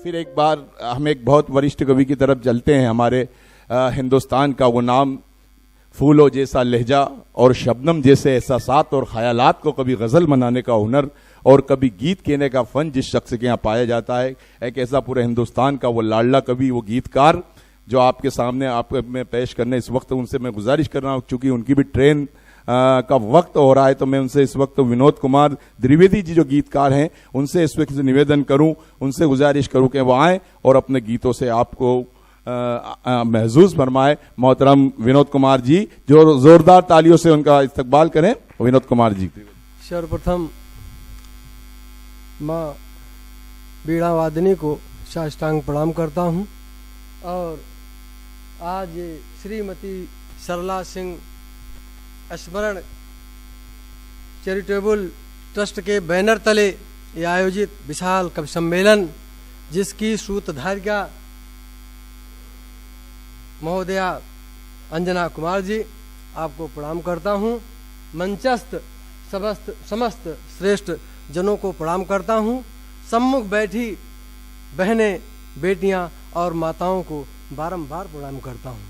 फिर एक बार हम एक बहुत वरिष्ठ कवि की तरफ चलते हैं। हमारे हिंदुस्तान का वो नाम, फूलों जैसा लहजा और शबनम जैसे एहसासात और ख्यालात को कभी गज़ल बनाने का हुनर और कभी गीत कहने का फ़न जिस शख्स के यहाँ पाया जाता है, एक ऐसा पूरे हिंदुस्तान का वो लाडला कवि, वो गीतकार जो आपके सामने आप में पेश करने इस वक्त उनसे मैं गुजारिश कर रहा हूँ, चूँकि उनकी भी ट्रेन का वक्त हो रहा है, तो मैं उनसे इस वक्त विनोद कुमार द्विवेदी जी जो गीतकार हैं उनसे इस वक्त निवेदन करूं, उनसे गुजारिश करूं कि वो आए और अपने गीतों से आपको महसूस फरमाए। मोहतरम विनोद कुमार जी, जो जोरदार तालियों से उनका इस्तकबाल करें। विनोद कुमार जी। सर्वप्रथम माँ बीड़ा वादिनी को साष्टांग प्रणाम करता हूँ और आज श्रीमती सरला सिंह स्मरण चैरिटेबल ट्रस्ट के बैनर तले ये आयोजित विशाल कवि सम्मेलन, जिसकी सूत्रधारिका महोदया अंजना कुमार जी, आपको प्रणाम करता हूँ। मंचस्थ समस्त श्रेष्ठ जनों को प्रणाम करता हूँ। सम्मुख बैठी बहनें, बेटियां और माताओं को बारंबार प्रणाम करता हूँ।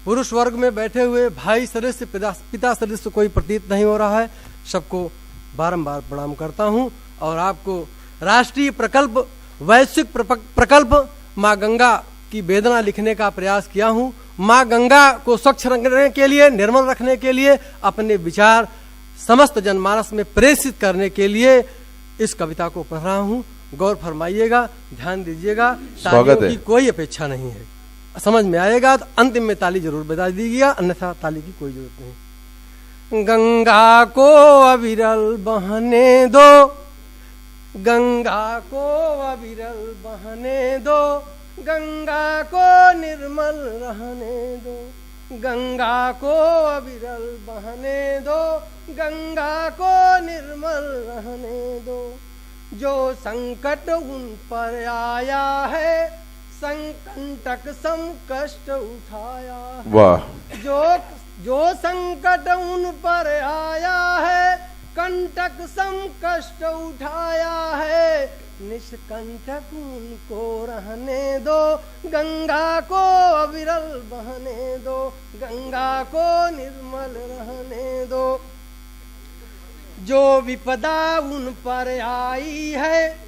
पुरुष वर्ग में बैठे हुए भाई सदस्य, पिता सदस्य कोई प्रतीत नहीं हो रहा है, सबको बारंबार प्रणाम करता हूं और आपको राष्ट्रीय प्रकल्प, वैश्विक प्रकल्प माँ गंगा की वेदना लिखने का प्रयास किया हूं। माँ गंगा को स्वच्छ रखने के लिए, निर्मल रखने के लिए, अपने विचार समस्त जनमानस में प्रेषित करने के लिए इस कविता को पढ़ रहा हूं। गौर फरमाइएगा, ध्यान दीजिएगा, तालियों की कोई अपेक्षा नहीं है। समझ में आएगा तो अंतिम में ताली जरूर बजा दीजिएगा, अन्यथा ताली की कोई जरूरत नहीं। गंगा को अविरल बहने दो, गंगा को अविरल बहने दो, गंगा को निर्मल रहने दो, गंगा को अविरल बहने दो, गंगा को निर्मल रहने दो। जो संकट उन पर आया है, संकंटक सम कष्ट उठाया। वाह। जो संकट उन पर आया है, कंटक सम कष्ट उठाया है, निष्कंटक उनको रहने दो, गंगा को अविरल बहने दो, गंगा को निर्मल रहने दो। जो विपदा उन पर आई है,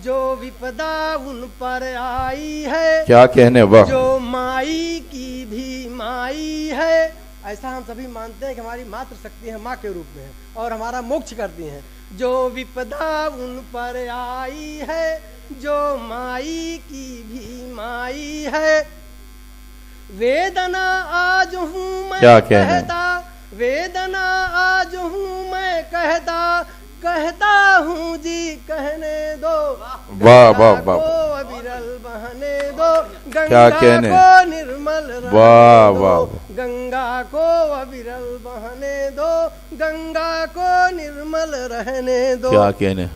जो विपदा उन पर आई है, क्या कहने, वाह। जो माई की भी माई है, ऐसा हम सभी मानते हैं कि हमारी मातृ शक्ति है, माँ के रूप में है और हमारा मोक्ष करती हैं। जो विपदा उन पर आई है, जो माई की भी माई है, वेदना आज हूँ मैं कहता, वेदना आज हूँ मैं कहता, कहता हूँ जी कहने दो, वाह वाह वाह, अविरल बहने दो, क्या कहने, को निर्मल वाह वाह, गंगा को अविरल बहने दो, गंगा को निर्मल रहने दो। क्या कहने।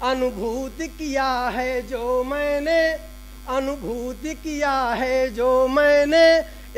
अनुभूति किया है जो मैंने, अनुभूति किया है जो मैंने,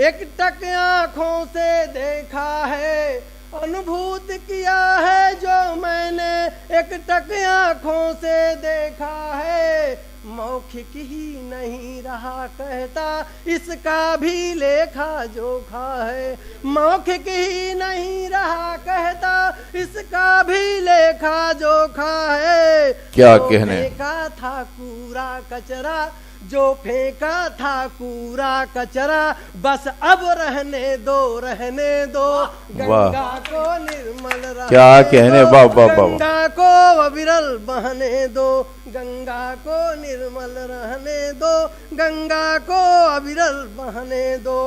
एकटक आँखों से देखा है, अनुभूति किया है जो मैंने, एकटक आँखों से देखा है। मौखिक ही नहीं रहा कहता, इसका भी लेखा जोखा है। मौखिक ही नहीं रहा कहता, इसका भी लेखा जोखा है। क्या कहने। फेंका था कूड़ा कचरा, जो फेंका था कूड़ा कचरा, बस अब रहने दो, रहने दो, गंगा को निर्मल रहने, क्या कहने, वाह वाह वाह, गंगा को अविरल बहने दो, गंगा को निर्मल रहने दो, गंगा को अविरल बहने दो।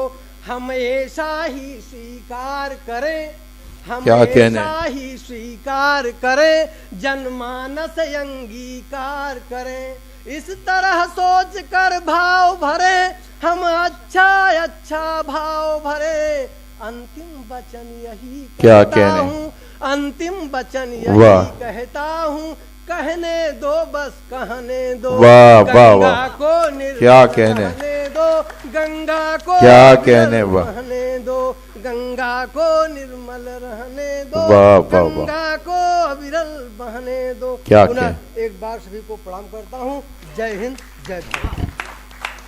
हमेशा ही स्वीकार करें, हमेशा ही स्वीकार करें, जनमानस अंगीकार करें। इस तरह सोच कर भाव भरे, हम अच्छा अच्छा भाव भरे। अंतिम वचन यही कहता हूँ, अंतिम वचन यही कहता हूँ, कहने दो बस कहने दो, गंगा को निर्मल रहने दो, गंगा को क्या कहने रहने दो, गंगा को निर्मल रहने दो, वाह, वाह, वाह। गंगा को अविरल बहने दो। क्या पुनः एक बार सभी को प्रणाम करता हूँ। जय हिंद, जय भारत।